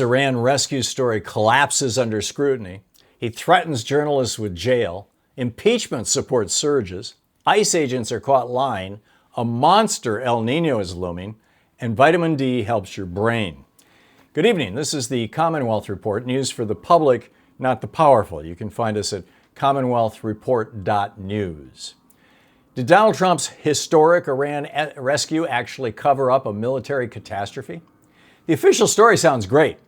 Iran rescue story collapses under scrutiny. He threatens journalists with jail. Impeachment support surges. ICE agents are caught lying. A monster El Nino is looming. And vitamin D helps your brain. Good evening. This is the Commonwealth Report, news for the public, not the powerful. You can find us at commonwealthreport.news. Did Donald Trump's historic Iran rescue actually cover up a military catastrophe? The official story sounds great.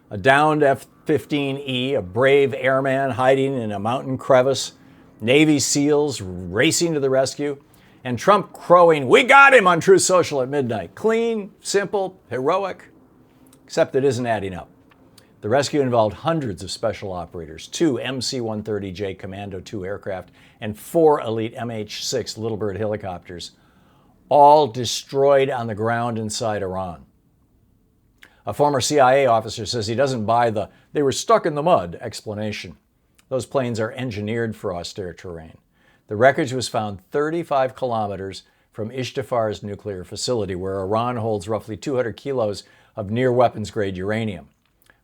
A downed F-15E, a brave airman hiding in a mountain crevice, Navy SEALs racing to the rescue, and Trump crowing, "We got him," on Truth Social at midnight. Clean, simple, heroic, except it isn't adding up. The rescue involved hundreds of special operators, 2 MC-130J Commando II aircraft, and 4 elite MH-6 Little Bird helicopters, all destroyed on the ground inside Iran. A former CIA officer says he doesn't buy the "they were stuck in the mud" explanation. Those planes are engineered for austere terrain. The wreckage was found 35 kilometers from Ishtafar's nuclear facility, where Iran holds roughly 200 kilos of near-weapons-grade uranium.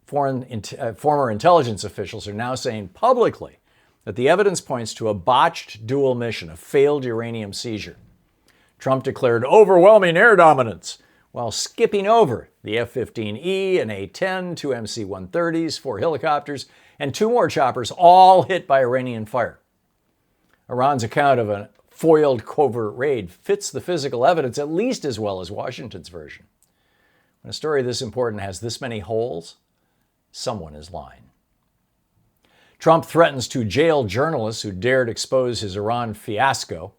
Former intelligence officials are now saying publicly that the evidence points to a botched dual mission, a failed uranium seizure. Trump declared overwhelming air dominance, while skipping over the F-15E, an A-10, 2 MC-130s, 4 helicopters, and 2 more choppers, all hit by Iranian fire. Iran's account of a foiled covert raid fits the physical evidence at least as well as Washington's version. When a story this important has this many holes, someone is lying. Trump threatens to jail journalists who dared expose his Iran fiasco.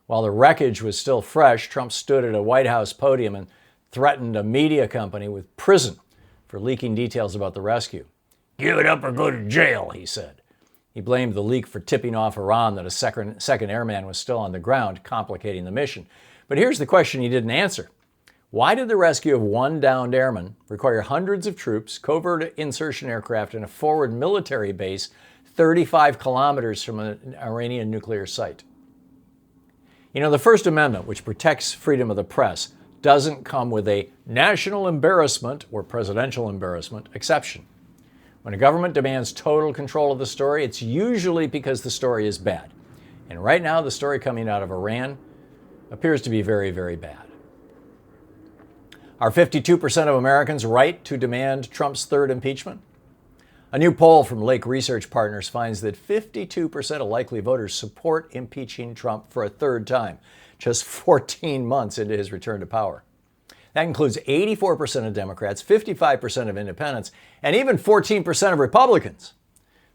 While the wreckage was still fresh, Trump stood at a White House podium and threatened a media company with prison for leaking details about the rescue. "Give it up or go to jail," he said. He blamed the leak for tipping off Iran that a second airman was still on the ground, complicating the mission. But here's the question he didn't answer. Why did the rescue of 1 downed airman require hundreds of troops, covert insertion aircraft, and a forward military base 35 kilometers from an Iranian nuclear site? You know, the First Amendment, which protects freedom of the press, doesn't come with a national embarrassment or presidential embarrassment exception. When a government demands total control of the story, it's usually because the story is bad. And right now, the story coming out of Iran appears to be very, very bad. Are 52% of Americans right to demand Trump's third impeachment? A new poll from Lake Research Partners finds that 52% of likely voters support impeaching Trump for a third time, just 14 months into his return to power. That includes 84% of Democrats, 55% of independents, and even 14% of Republicans.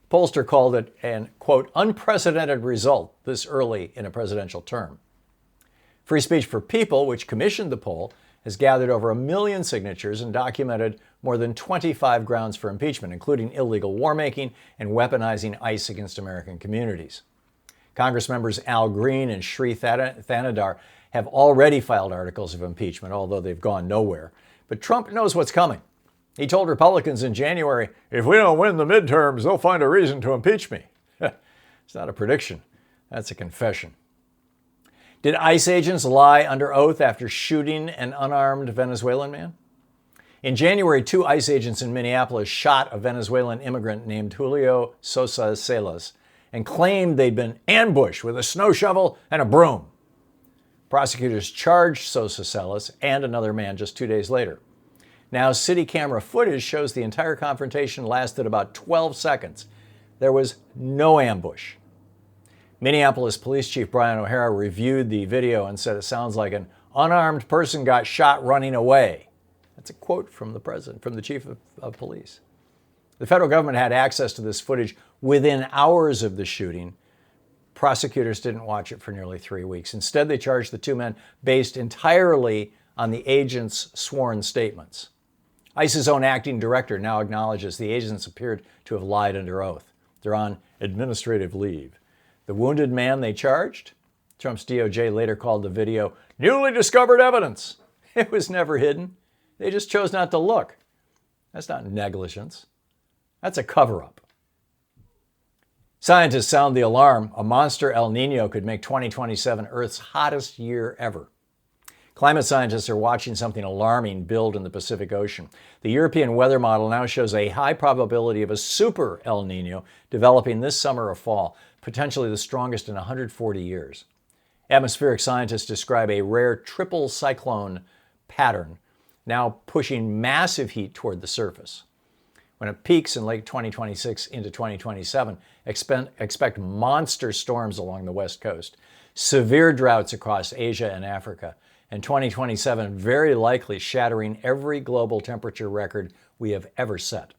The pollster called it an, quote, unprecedented result this early in a presidential term. Free Speech for People, which commissioned the poll, has gathered over 1 million signatures and documented more than 25 grounds for impeachment, including illegal war-making and weaponizing ICE against American communities. Congress members Al Green and Sri Thanadar have already filed articles of impeachment, although they've gone nowhere. But Trump knows what's coming. He told Republicans in January, "If we don't win the midterms, they'll find a reason to impeach me." It's not a prediction. That's a confession. Did ICE agents lie under oath after shooting an unarmed Venezuelan man? In January, 2 ICE agents in Minneapolis shot a Venezuelan immigrant named Julio Sosa Salas and claimed they'd been ambushed with a snow shovel and a broom. Prosecutors charged Sosa Salas and another man just 2 days later. Now, city camera footage shows the entire confrontation lasted about 12 seconds. There was no ambush. Minneapolis Police Chief Brian O'Hara reviewed the video and said it sounds like an unarmed person got shot running away. That's a quote from the president, from the chief of police. The federal government had access to this footage within hours of the shooting. Prosecutors didn't watch it for nearly 3 weeks. Instead, they charged the 2 men based entirely on the agents' sworn statements. ICE's own acting director now acknowledges the agents appeared to have lied under oath. They're on administrative leave. The wounded man they charged? Trump's DOJ later called the video newly discovered evidence. It was never hidden. They just chose not to look. That's not negligence. That's a cover-up. Scientists sound the alarm. A monster El Nino could make 2027 Earth's hottest year ever. Climate scientists are watching something alarming build in the Pacific Ocean. The European weather model now shows a high probability of a super El Nino developing this summer or fall, potentially the strongest in 140 years. Atmospheric scientists describe a rare triple cyclone pattern now pushing massive heat toward the surface. When it peaks in late 2026 into 2027, expect monster storms along the West Coast, severe droughts across Asia and Africa, and 2027 very likely shattering every global temperature record we have ever set.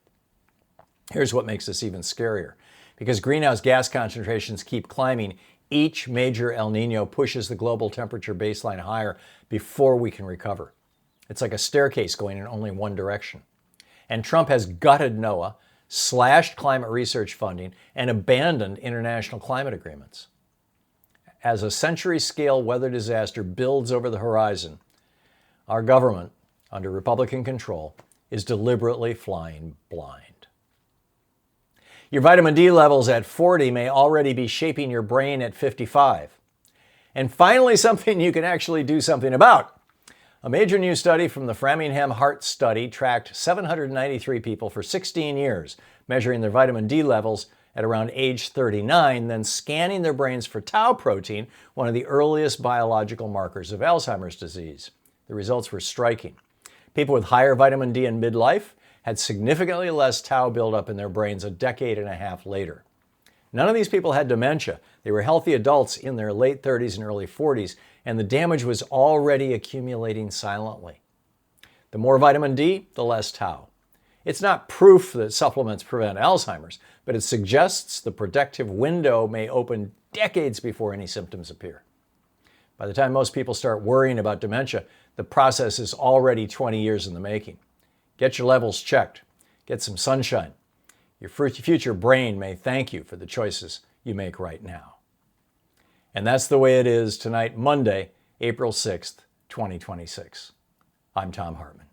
Here's what makes this even scarier. Because greenhouse gas concentrations keep climbing, each major El Nino pushes the global temperature baseline higher before we can recover. It's like a staircase going in only one direction. And Trump has gutted NOAA, slashed climate research funding, and abandoned international climate agreements. As a century-scale weather disaster builds over the horizon, our government, under Republican control, is deliberately flying blind. Your vitamin D levels at 40 may already be shaping your brain at 55. And finally, something you can actually do something about. A major new study from the Framingham Heart Study tracked 793 people for 16 years, measuring their vitamin D levels at around age 39, then scanning their brains for tau protein, one of the earliest biological markers of Alzheimer's disease. The results were striking. People with higher vitamin D in midlife had significantly less tau buildup in their brains a decade and a half later. None of these people had dementia. They were healthy adults in their late 30s and early 40s, and the damage was already accumulating silently. The more vitamin D, the less tau. It's not proof that supplements prevent Alzheimer's, but it suggests the protective window may open decades before any symptoms appear. By the time most people start worrying about dementia, the process is already 20 years in the making. Get your levels checked. Get some sunshine. Your future brain may thank you for the choices you make right now. And that's the way it is tonight, Monday, April 6th, 2026. I'm Thom Hartmann.